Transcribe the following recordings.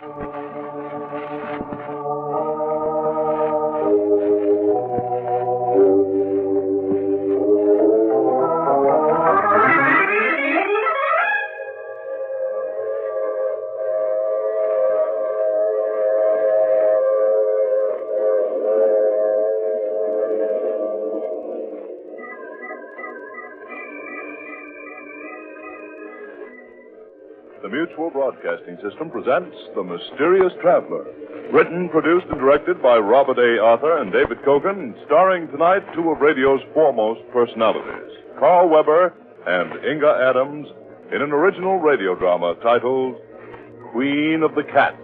The Mutual Broadcasting System presents The Mysterious Traveler. Written, produced, and directed by Robert A. Arthur and David Kogan, starring tonight two of radio's foremost personalities, Carl Weber and Inga Adams, in an original radio drama titled Queen of the Cats.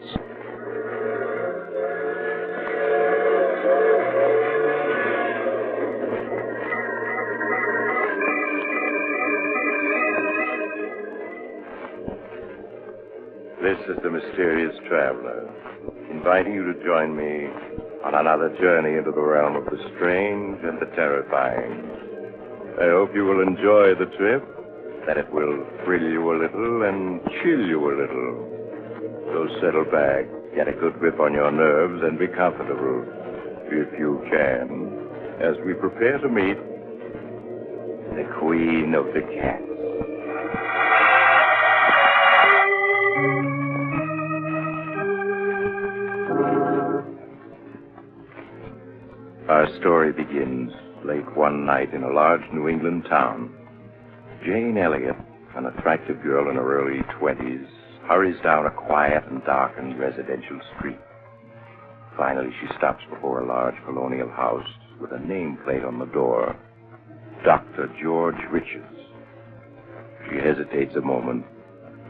This is the Mysterious Traveler, inviting you to join me on another journey into the realm of the strange and the terrifying. I hope you will enjoy the trip, that it will thrill you a little and chill you a little. So settle back, get a good grip on your nerves, and be comfortable, if you can, as we prepare to meet the Queen of the Cats. Our story begins late one night in a large New England town. Jane Elliott, an attractive girl in her early 20s, hurries down a quiet and darkened residential street. Finally, she stops before a large colonial house with a nameplate on the door, Dr. George Richards. She hesitates a moment,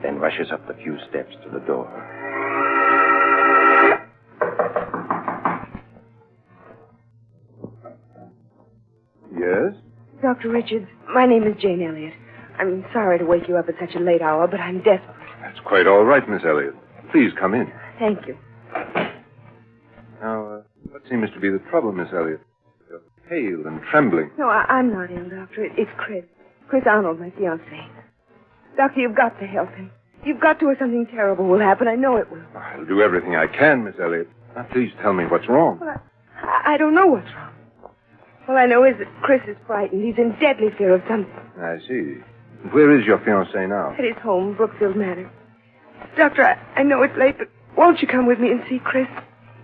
then rushes up the few steps to the door. Yes? Dr. Richards, my name is Jane Elliott. I'm sorry to wake you up at such a late hour, but I'm desperate. That's quite all right, Miss Elliott. Please come in. Thank you. Now, what seems to be the trouble, Miss Elliott? You're pale and trembling. No, I'm not ill, Doctor. It's Chris. Chris Arnold, my fiancé. Doctor, you've got to help him. You've got to, or something terrible will happen. I know it will. I'll do everything I can, Miss Elliott. Now, please tell me what's wrong. Well, I don't know what's wrong. All I know is that Chris is frightened. He's in deadly fear of something. I see. Where is your fiancé now? At his home, Brookfield Manor. Doctor, I know it's late, but won't you come with me and see Chris?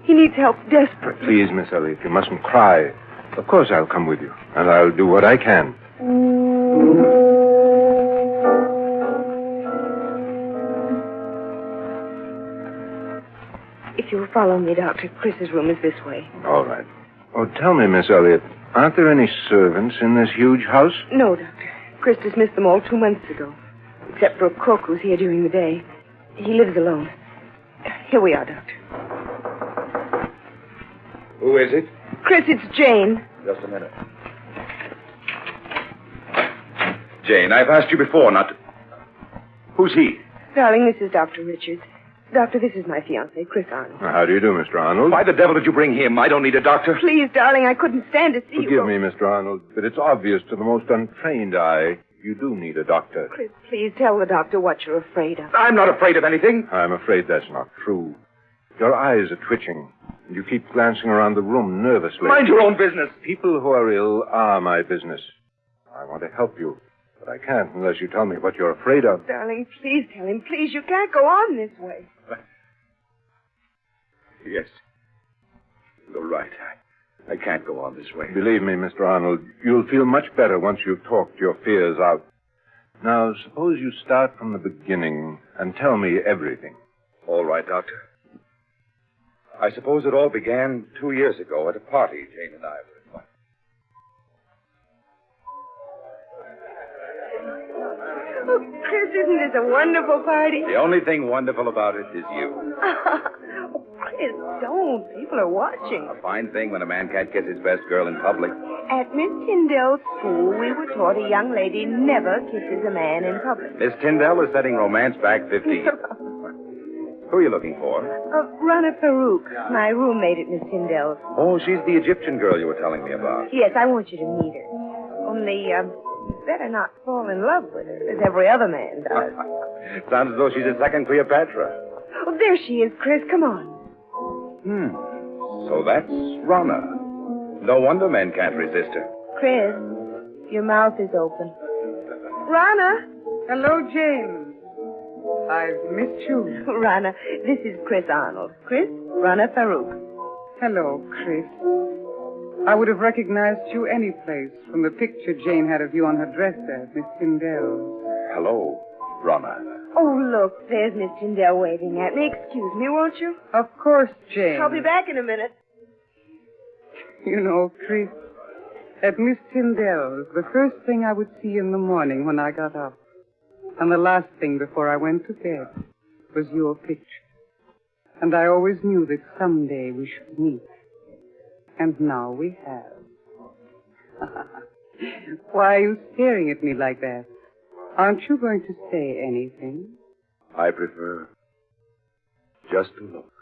He needs help desperately. Please, Miss Elliott, you mustn't cry. Of course I'll come with you, and I'll do what I can. If you'll follow me, Doctor, Chris's room is this way. All right. Oh, tell me, Miss Elliott, aren't there any servants in this huge house? No, Doctor. Chris dismissed them all 2 months ago, except for a cook who's here during the day. He lives alone. Here we are, Doctor. Who is it? Chris, it's Jane. Just a minute. Jane, I've asked you before not to... Who's he? Darling, this is Dr. Richards. Doctor, this is my fiancé, Chris Arnold. How do you do, Mr. Arnold? Why the devil did you bring him? I don't need a doctor. Please, darling, I couldn't stand to see you. Forgive me, Mr. Arnold, but it's obvious to the most untrained eye you do need a doctor. Chris, please tell the doctor what you're afraid of. I'm not afraid of anything. I'm afraid that's not true. Your eyes are twitching, and you keep glancing around the room nervously. Mind your own business. People who are ill are my business. I want to help you, but I can't unless you tell me what you're afraid of. Darling, please tell him. Please, you can't go on this way. Yes. You're right. I can't go on this way. Believe me, Mr. Arnold, you'll feel much better once you've talked your fears out. Now, suppose you start from the beginning and tell me everything. All right, Doctor. I suppose it all began 2 years ago at a party Jane and I were at. Oh, Chris, isn't this a wonderful party? The only thing wonderful about it is you. Oh, Chris, don't. People are watching. A fine thing when a man can't kiss his best girl in public. At Miss Tyndall's school, we were taught a young lady never kisses a man in public. Miss Tyndall is setting romance back 15. Who are you looking for? Rana Farouk, my roommate at Miss Tyndall's. Oh, she's the Egyptian girl you were telling me about. Yes, I want you to meet her. Only, better not fall in love with her, as every other man does. Sounds as though she's a second Cleopatra. Oh, there she is, Chris. Come on. So that's Rana. No wonder men can't resist her. Chris, your mouth is open. Rana. Hello, James. I've missed you. Rana, this is Chris Arnold. Chris, Rana Farouk. Hello, Chris. I would have recognized you any place from the picture Jane had of you on her dresser at Miss Tyndall's. Hello, Rana. Oh, look, there's Miss Tyndall waving at me. Excuse me, won't you? Of course, Jane. I'll be back in a minute. You know, Chris, at Miss Tyndall's, the first thing I would see in the morning when I got up, and the last thing before I went to bed, was your picture. And I always knew that someday we should meet. And now we have. Why are you staring at me like that? Aren't you going to say anything? I prefer just to look.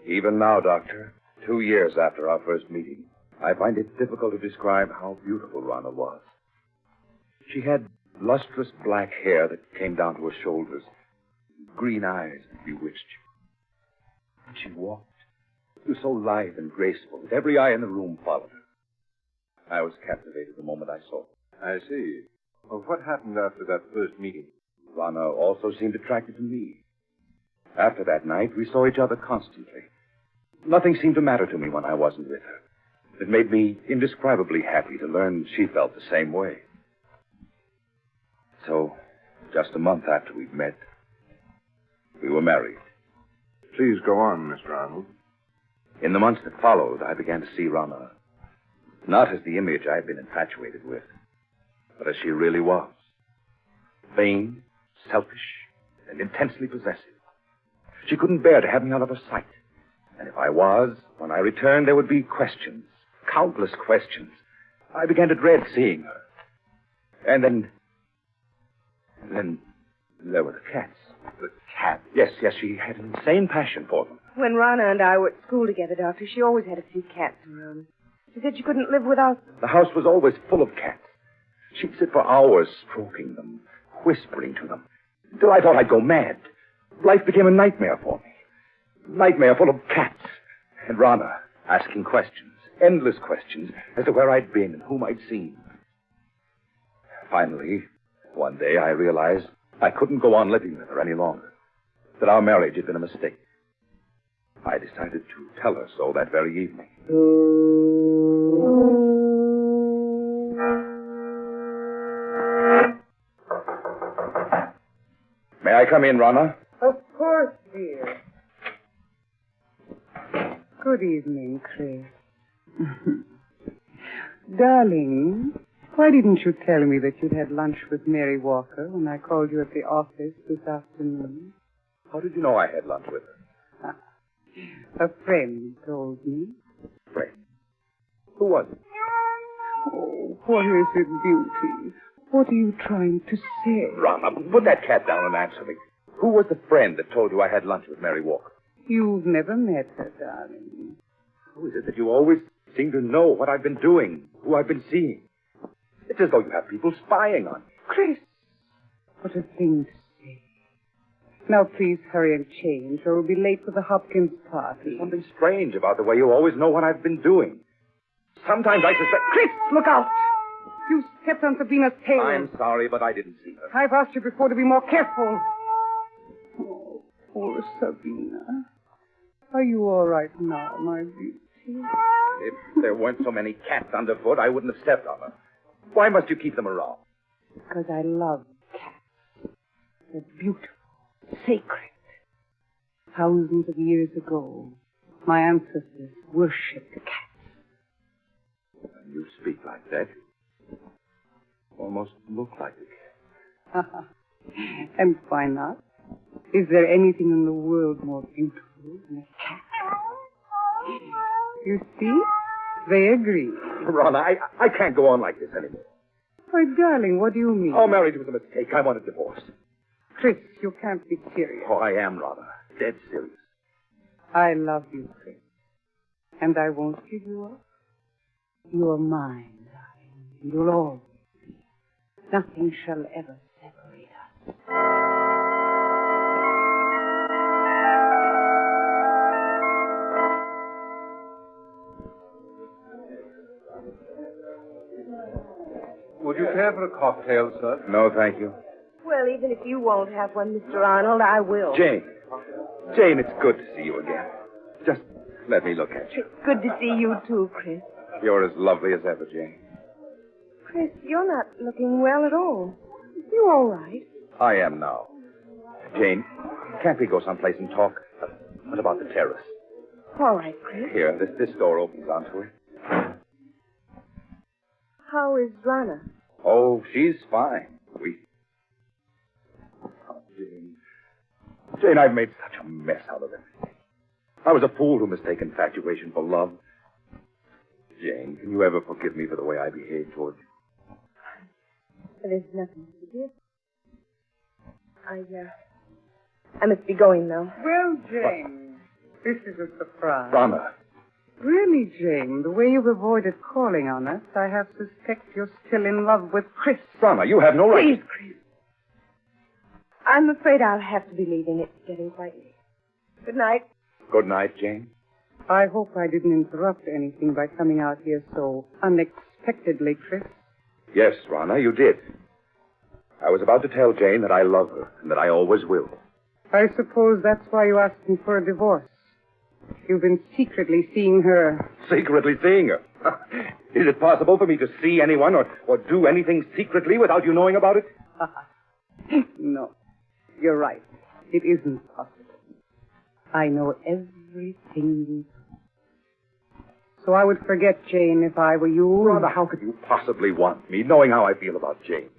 Even now, Doctor, 2 years after our first meeting, I find it difficult to describe how beautiful Rana was. She had lustrous black hair that came down to her shoulders, green eyes that bewitched you. And she walked. She was so lithe and graceful that every eye in the room followed her. I was captivated the moment I saw her. I see. Well, what happened after that first meeting? Rana also seemed attracted to me. After that night, we saw each other constantly. Nothing seemed to matter to me when I wasn't with her. It made me indescribably happy to learn she felt the same way. So, just a month after we'd met, we were married. Please go on, Mr. Arnold. In the months that followed, I began to see Rana not as the image I'd been infatuated with, but as she really was. Vain, selfish, and intensely possessive. She couldn't bear to have me out of her sight. And if I was, when I returned, there would be questions, countless questions. I began to dread seeing her. And then there were the cats. The cats? Yes, she had an insane passion for them. When Rana and I were at school together, Doctor, she always had a few cats around. She said she couldn't live without them. The house was always full of cats. She'd sit for hours stroking them, whispering to them, until I thought I'd go mad. Life became a nightmare for me. Nightmare full of cats. And Rana asking questions, endless questions, as to where I'd been and whom I'd seen. Finally, one day I realized I couldn't go on living with her any longer. That our marriage had been a mistake. I decided to tell her so that very evening. May I come in, Rana? Of course, dear. Good evening, Chris. Darling, why didn't you tell me that you'd had lunch with Mary Walker when I called you at the office this afternoon? How did you know I had lunch with her? A friend told me. Friend? Who was it? Oh, what is it, Beauty? What are you trying to say? Rana, put that cat down and answer me. Who was the friend that told you I had lunch with Mary Walker? You've never met her, darling. Who is it that you always seem to know what I've been doing, who I've been seeing? It's as though you have people spying on me. Chris, what a thing to say. Now, please hurry and change, or we'll be late for the Hopkins party. There's something strange about the way you always know what I've been doing. Sometimes I suspect... Chris, look out! You stepped on Sabina's tail. I'm sorry, but I didn't see her. I've asked you before to be more careful. Oh, poor Sabina. Are you all right now, my beauty? If there weren't so many cats underfoot, I wouldn't have stepped on her. Why must you keep them around? Because I love cats. They're beautiful, sacred. Thousands of years ago, my ancestors worshipped the cats. When you speak like that, you almost look like a cat. And why not? Is there anything in the world more beautiful than a cat? You see? They agree. Rana, I can't go on like this anymore. Why, darling, what do you mean? Our marriage was a mistake. I want a divorce. Chris, you can't be serious. Oh, I am, Rana. Dead serious. I love you, Chris. And I won't give you up. You are mine, darling. You'll always be. Nothing shall ever separate us. Would you care for a cocktail, sir? No, thank you. Well, even if you won't have one, Mr. Arnold, I will. Jane. Jane, it's good to see you again. Just let me look at you. It's good to see you, too, Chris. You're as lovely as ever, Jane. Chris, you're not looking well at all. You all right? I am now. Jane, can't we go someplace and talk? What about the terrace? All right, Chris. Here, this door opens onto it. How is Rana? Oh, she's fine. Oh, Jane. Jane, I've made such a mess out of everything. I was a fool to mistake infatuation for love. Jane, can you ever forgive me for the way I behaved towards you? There's nothing to forgive. I must be going now. Well, Jane, this is a surprise. Rana. Really, Jane, the way you've avoided calling on us, I have suspect you're still in love with Chris. Rana, you have no right. Please, Chris. I'm afraid I'll have to be leaving. It's getting quite late. Good night. Good night, Jane. I hope I didn't interrupt anything by coming out here so unexpectedly, Chris. Yes, Rana, you did. I was about to tell Jane that I love her and that I always will. I suppose that's why you asked me for a divorce. You've been secretly seeing her. Secretly seeing her? Is it possible for me to see anyone or do anything secretly without you knowing about it? No, you're right. It isn't possible. I know everything you do. So I would forget Jane if I were you. Rana, how could you possibly want me, knowing how I feel about Jane?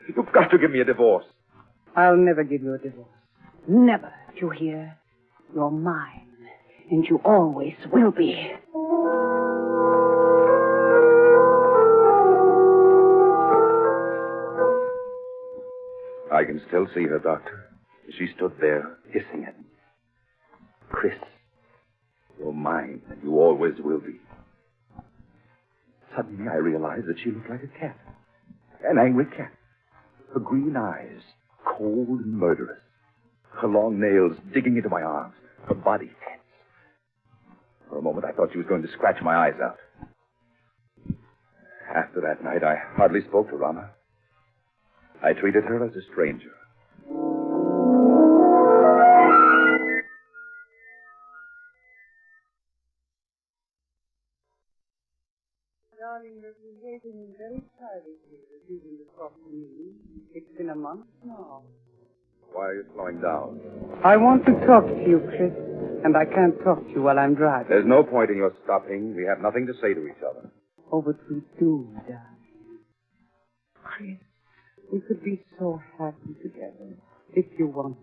You've got to give me a divorce. I'll never give you a divorce. Never, do you hear? You're mine, and you always will be. I can still see her, Doctor. She stood there, hissing at me. Chris, you're mine, and you always will be. Suddenly I realized that she looked like a cat. An angry cat. Her green eyes, cold and murderous. Her long nails digging into my arms. Her body tense. For a moment I thought she was going to scratch my eyes out. After that night, I hardly spoke to Rana. I treated her as a stranger. Darling, you're behaving very privately, refusing to talk to me. It's been a month now. Why are you slowing down? I want to talk to you, Chris, and I can't talk to you while I'm driving. There's no point in your stopping. We have nothing to say to each other. Oh, but we do, darling. Chris, we could be so happy together if you want.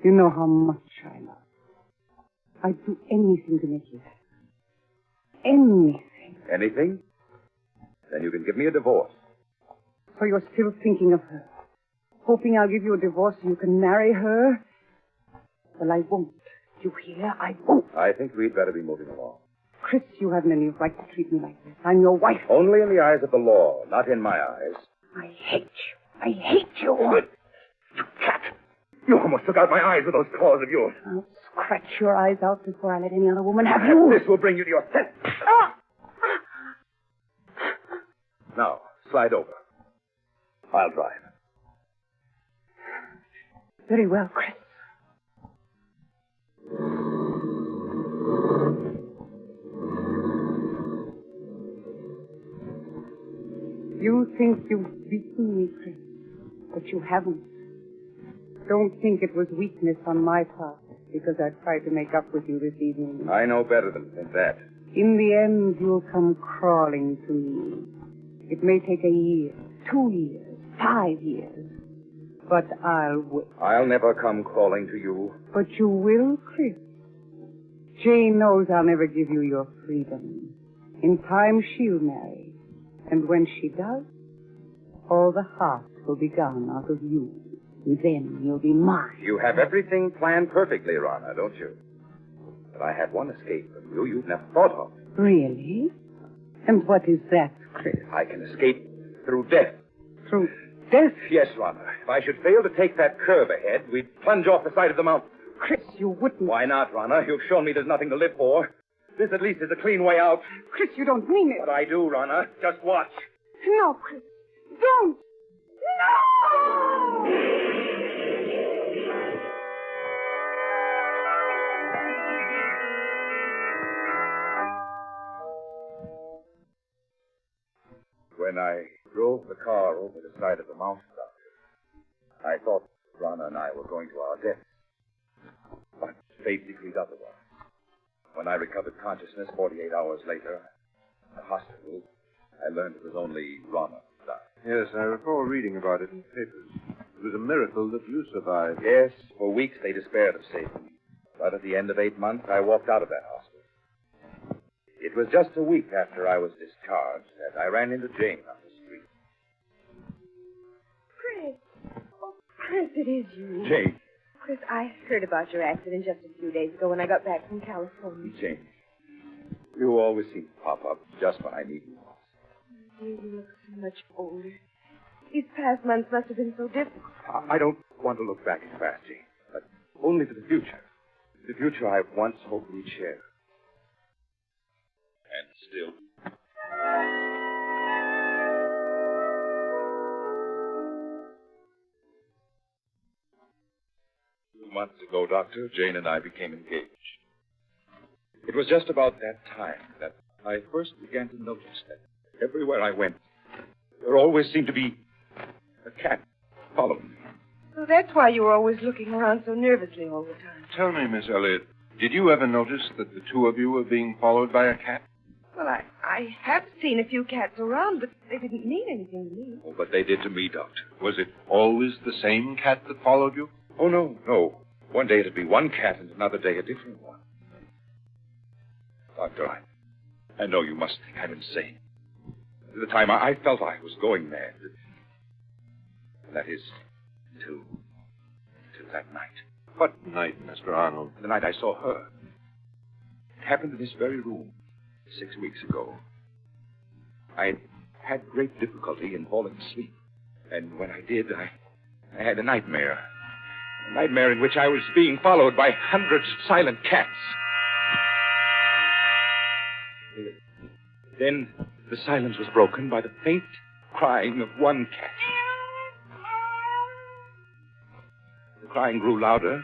You know how much I love you. I'd do anything to make you happy. Anything. Anything? Then you can give me a divorce. So you're still thinking of her? Hoping I'll give you a divorce so you can marry her? Well, I won't. You hear? I won't. I think we'd better be moving along. Chris, you haven't any right to treat me like this. I'm your wife. Only in the eyes of the law, not in my eyes. I hate you. I hate you. You cat! You almost took out my eyes with those claws of yours. I'll scratch your eyes out before I let any other woman have you. This will bring you to your senses. Now, slide over. I'll drive. Very well, Chris. You think you've beaten me, Chris, but you haven't. Don't think it was weakness on my part because I tried to make up with you this evening. I know better than to think that. In the end, you'll come crawling to me. It may take a year, 2 years, 5 years, but I'll wait. I'll never come crawling to you. But you will, Chris. Jane knows I'll never give you your freedom. In time, she'll marry. And when she does, all the heart will be gone out of you. And then you'll be mine. You have everything planned perfectly, Rana, don't you? But I have one escape from you you've never thought of. Really? And what is that, Chris. I can escape through death. Through death? Yes, Rhonda. If I should fail to take that curve ahead, we'd plunge off the side of the mountain. Chris, you wouldn't. Why not, Rhonda? You've shown me there's nothing to live for. This at least is a clean way out. Chris, you don't mean it. But I do, Rhonda. Just watch. No, Chris. Don't. No! When I drove the car over the side of the mountain, Doctor, I thought Rhonda and I were going to our death. But fate decreed otherwise. When I recovered consciousness 48 hours later, in the hospital, I learned it was only Rhonda who died. Yes, I recall reading about it in the papers. It was a miracle that you survived. Yes, for weeks they despaired of saving me. But at the end of 8 months, I walked out of that hospital. It was just a week after I was discharged that I ran into Jane on the street. Chris. Oh, Chris, it is you. Jane. Chris, I heard about your accident just a few days ago when I got back from California. Jane. You always seem to pop up just when I need you most. You look so much older. These past months must have been so difficult. I don't want to look back as fast, Jane, but only to the future. The future I once hoped we'd share. And still. 2 months ago, Doctor, Jane and I became engaged. It was just about that time that I first began to notice that everywhere I went, there always seemed to be a cat following me. So that's why you were always looking around so nervously all the time. Tell me, Miss Elliot, did you ever notice that the two of you were being followed by a cat? Well, I have seen a few cats around, but they didn't mean anything to me. Oh, but they did to me, Doctor. Was it always the same cat that followed you? Oh, no. One day it'd be one cat and another day a different one. Doctor, I know you must think I'm insane. At the time, I felt I was going mad. That is, till that night. What night, Mr. Arnold? The night I saw her. It happened in this very room 6 weeks ago. I had great difficulty in falling asleep. And when I did, I had a nightmare. A nightmare in which I was being followed by hundreds of silent cats. Then the silence was broken by the faint crying of one cat. The crying grew louder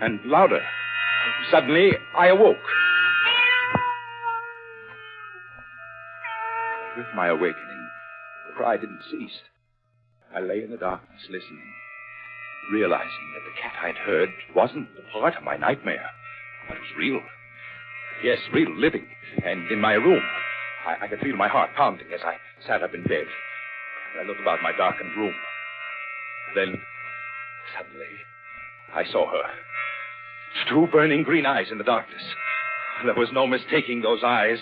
and louder. Suddenly, I awoke. With my awakening, the cry didn't cease. I lay in the darkness listening, realizing that the cat I'd heard wasn't a part of my nightmare, but it was real. Yes, real, living, and in my room. I could feel my heart pounding as I sat up in bed. I looked about my darkened room. Then, suddenly, I saw her. 2 burning green eyes in the darkness. There was no mistaking those eyes.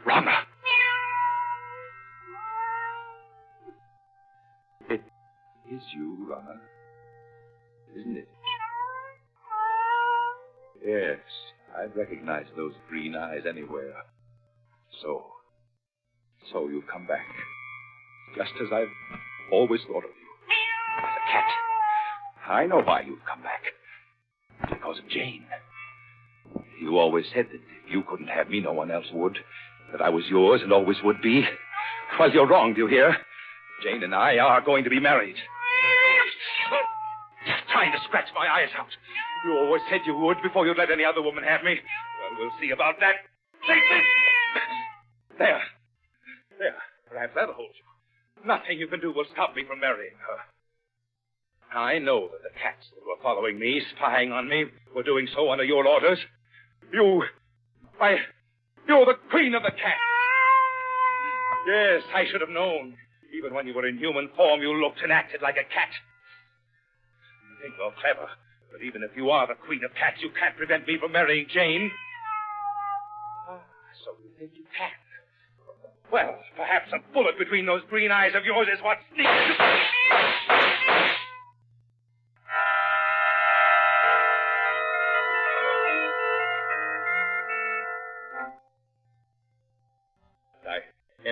Rhonda! It is you, Rhonda. Isn't it? Yes, I'd recognize those green eyes anywhere. So you've come back. Just as I've always thought of you. As a cat. I know why you've come back. Because of Jane. You always said that if you couldn't have me, no one else would. That I was yours and always would be. Well, you're wrong, do you hear? Jane and I are going to be married. Just trying to scratch my eyes out. You always said you would before you'd let any other woman have me. Well, we'll see about that. There. Perhaps that'll hold you. Nothing you can do will stop me from marrying her. I know that the cats that were following me, spying on me, were doing so under your orders. You're the queen of the cats. Yes, I should have known. Even when you were in human form, you looked and acted like a cat. You think you're clever, but even if you are the queen of cats, you can't prevent me from marrying Jane. So you think you can? Well, perhaps a bullet between those green eyes of yours is what's needed.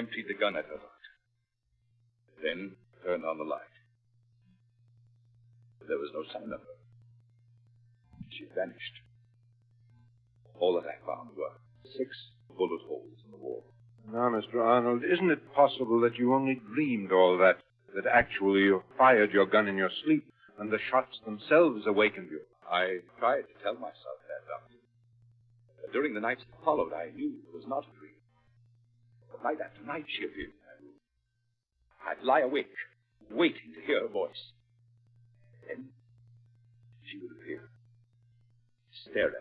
emptied the gun at her, Doctor. Then turned on the light. There was no sign of her. She vanished. All that I found were 6 bullet holes in the wall. Now, Mr. Arnold, isn't it possible that you only dreamed all that actually you fired your gun in your sleep and the shots themselves awakened you? I tried to tell myself that, Doctor. But during the nights that followed, I knew it was not a dream. But night after night, she appeared in my room. I'd lie awake, waiting to hear her voice. Then she would appear, stare at me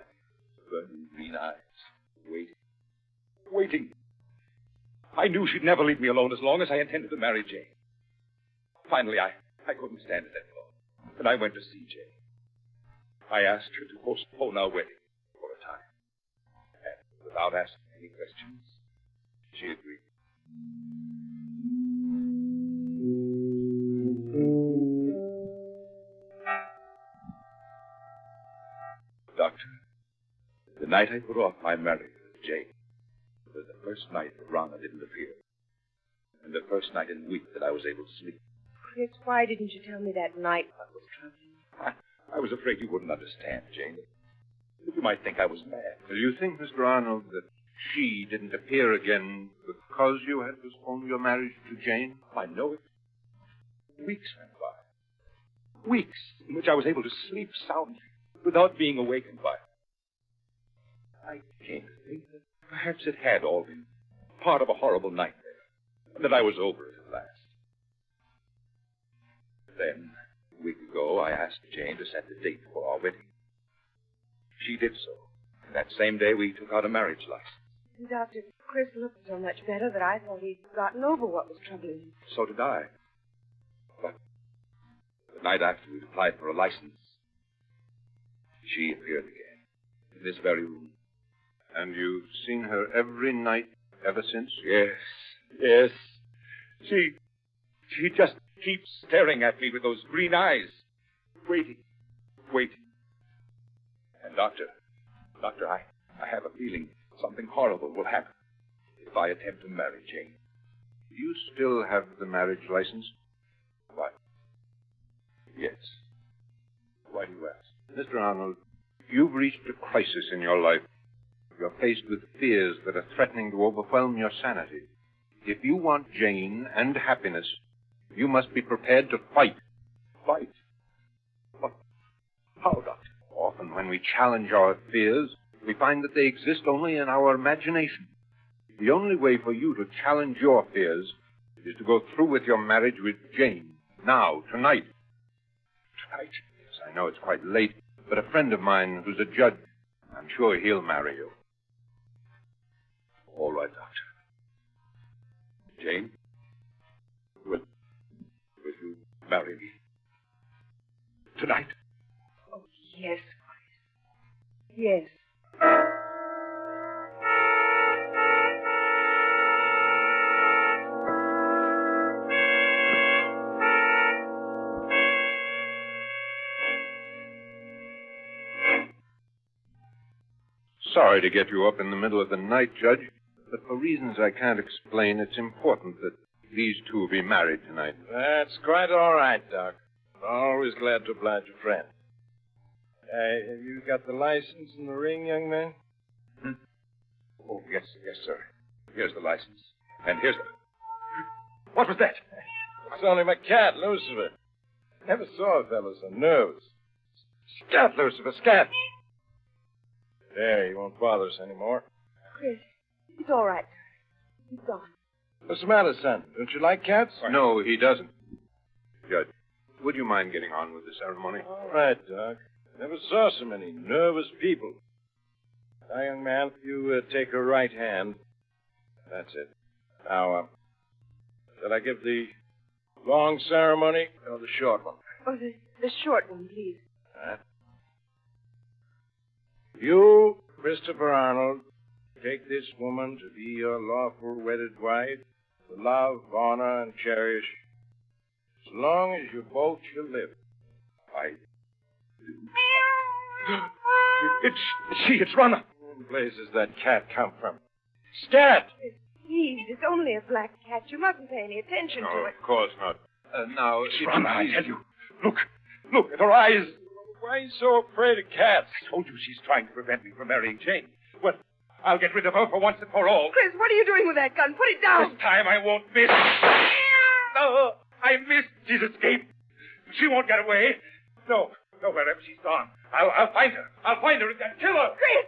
with burning green eyes, waiting. I knew she'd never leave me alone as long as I intended to marry Jane. Finally, I couldn't stand it any longer, and I went to see Jane. I asked her to postpone our wedding for a time. And without asking any questions, she agreed. Doctor, the night I put off my marriage with Jane was the first night that Rana didn't appear. And the first night in weeks that I was able to sleep. Chris, why didn't you tell me that night what was troubling you? I was afraid you wouldn't understand, Jane. That you might think I was mad. Do you think, Mr. Arnold, that she didn't appear again because you had postponed your marriage to Jane? I know it. Weeks went by. Weeks in which I was able to sleep soundly without being awakened by her. I came to think that perhaps it had all been part of a horrible nightmare, and that I was over it at last. Then, a week ago, I asked Jane to set the date for our wedding. She did so. And that same day, we took out a marriage license. And Dr. Chris looked so much better that I thought he'd gotten over what was troubling him. So did I. But the night after we'd applied for a license, she appeared again, in this very room. And you've seen her every night ever since? Yes. She just keeps staring at me with those green eyes. Waiting. And Doctor, I have a feeling something horrible will happen if I attempt to marry Jane. Do you still have the marriage license? Why? Yes. Why do you ask? Mr. Arnold, you've reached a crisis in your life. You're faced with fears that are threatening to overwhelm your sanity. If you want Jane and happiness, you must be prepared to fight. Fight? But how, Doctor? Often when we challenge our fears, we find that they exist only in our imagination. The only way for you to challenge your fears is to go through with your marriage with Jane. Now, tonight. Tonight? Yes, I know it's quite late, but a friend of mine who's a judge, I'm sure he'll marry you. All right, Doctor. Jane, will you marry me? Tonight? Oh, yes, Chris. Yes. Sorry to get you up in the middle of the night, Judge, but for reasons I can't explain, it's important that these two be married tonight. That's quite all right, Doc. Always glad to oblige a friend. Have you got the license and the ring, young man? Oh, yes, sir. Here's the license. And here's the... What was that? It's only my cat, Lucifer. Never saw a fellow so nervous. Scat, Lucifer, scat! There, he won't bother us anymore. Chris, it's all right. He's gone. What's the matter, son? Don't you like cats? No, he doesn't. Judge, would you mind getting on with the ceremony? All right, Doc. Never saw so many nervous people. Now, young man, if you take her right hand. That's it. Now, shall I give the long ceremony or the short one? Oh, the short one, please. All right. You, Christopher Arnold, take this woman to be your lawful wedded wife, to love, honor, and cherish, as long as you both shall live. I do. It's Rana. Where in blazes that cat come from? Scat! Please, it's only a black cat. You mustn't pay any attention to No, it. of course not. Now, Run, I tell you. Look at her eyes. Why are you so afraid of cats? I told you she's trying to prevent me from marrying Jane. Well, I'll get rid of her for once and for all. Chris, what are you doing with that gun? Put it down. This time I won't miss. No, I missed. She's escaped. She won't get away. No, wherever she's gone. I'll find her. I'll find her and kill her. Chris,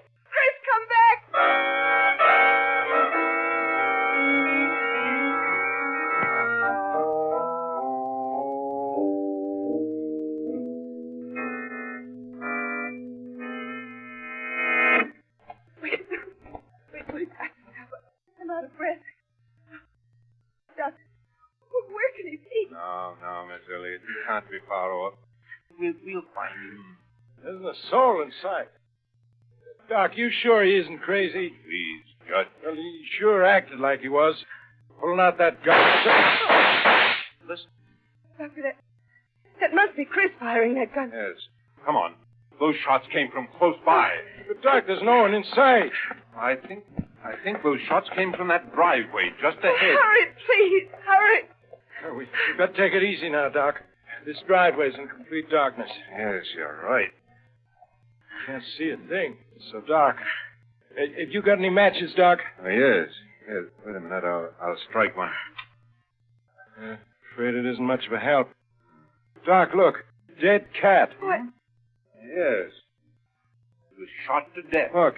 come back. Wait. I'm out of breath. Doc, where can he be? No, Miss Elliot. You can't be far off. We'll find him. There isn't a soul in sight. Doc, you sure he isn't crazy? Please, Judge. Well, he sure acted like he was. Pulling out that gun. Listen. Doctor, that must be Chris firing that gun. Yes. Come on. Those shots came from close by. But, Doc, there's no one in sight. I think those shots came from that driveway just ahead. Hurry, please. Hurry. We've got to take it easy now, Doc. This driveway's in complete darkness. Yes, you're right. Can't see a thing. It's so dark. Have you got any matches, Doc? Oh, yes. Wait a minute. I'll strike one. Afraid it isn't much of a help. Doc, look. Dead cat. What? Yes. It was shot to death. Look.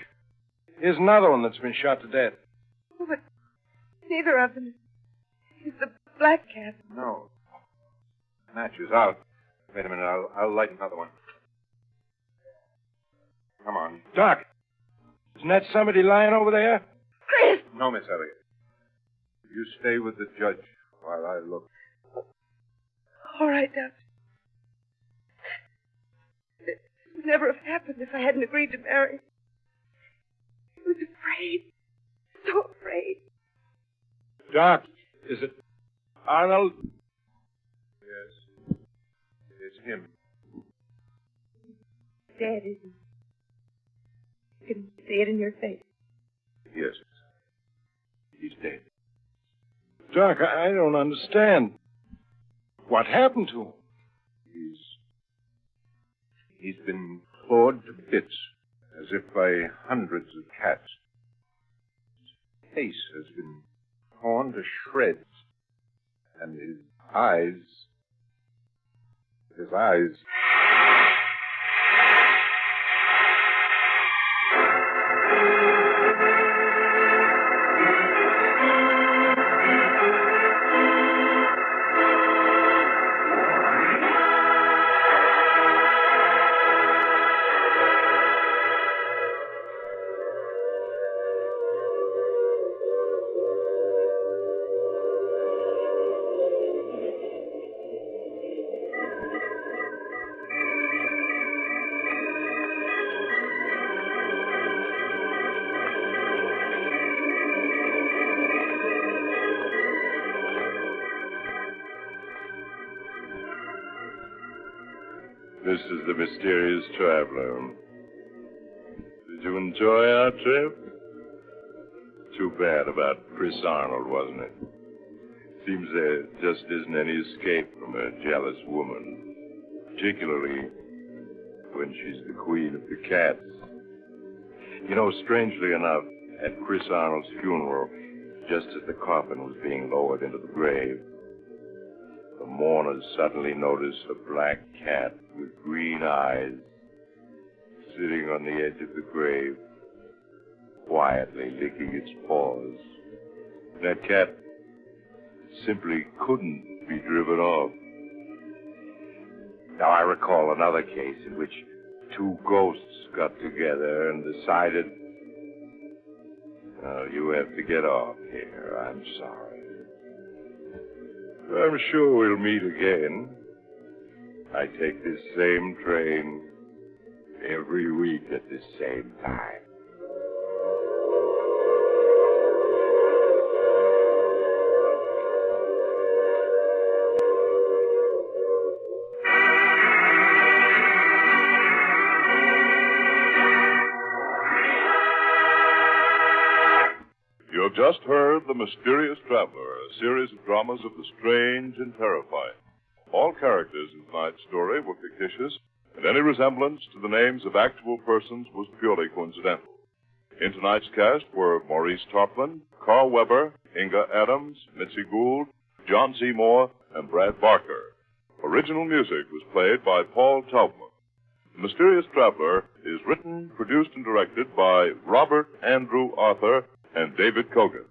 Here's another one that's been shot to death. Oh, but neither of them is the black cat. No. Match is out. Wait a minute. I'll light another one. Come on. Doc, isn't that somebody lying over there? Chris! No, Miss Elliot. You stay with the judge while I look. All right, Doctor. This would never have happened if I hadn't agreed to marry. I was afraid. So afraid. Doc, is it Arnold? Yes. It's him. Dead, isn't he? You can see it in your face. Yes. He's dead. Doc, I don't understand. What happened to him? He's been clawed to bits, as if by hundreds of cats. His face has been torn to shreds, and his eyes... This is the mysterious traveler. Did you enjoy our trip? Too bad about Chris Arnold, wasn't it? Seems there just isn't any escape from a jealous woman, particularly when she's the queen of the cats. You know, strangely enough, at Chris Arnold's funeral, just as the coffin was being lowered into the grave, the mourners suddenly noticed a black cat with green eyes sitting on the edge of the grave, quietly licking its paws. That cat simply couldn't be driven off. Now, I recall another case in which two ghosts got together and decided, "Oh, you have to get off here. I'm sorry. I'm sure we'll meet again. I take this same train every week at the same time." Your have just heard The Mysterious Traveler, a series of dramas of the strange and terrifying. All characters in tonight's story were fictitious, and any resemblance to the names of actual persons was purely coincidental. In tonight's cast were Maurice Tarplin, Carl Weber, Inga Adams, Mitzi Gould, John C. Moore, and Brad Barker. Original music was played by Paul Taubman. The Mysterious Traveler is written, produced, and directed by Robert Andrew Arthur and David Kogan.